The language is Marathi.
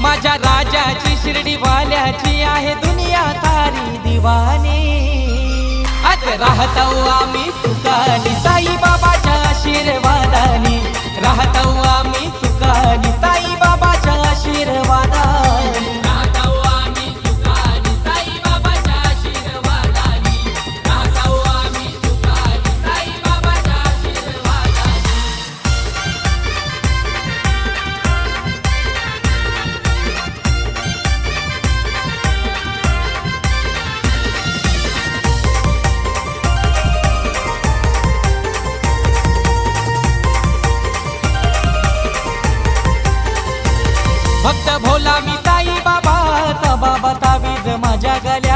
माझ्या राजाची शिर्डी वाल्याची आहे दुनिया सारी दिवानी। आज राहतो आम्ही सुखानी साई बाबाच्या आशीर्वादानी, राहतो आम्ही सुखानी साई बाबाच्या आशीर्वादानी। भक्त भोला मी साई बाबाचा, बाबा तावीज माझ्या गळ्यात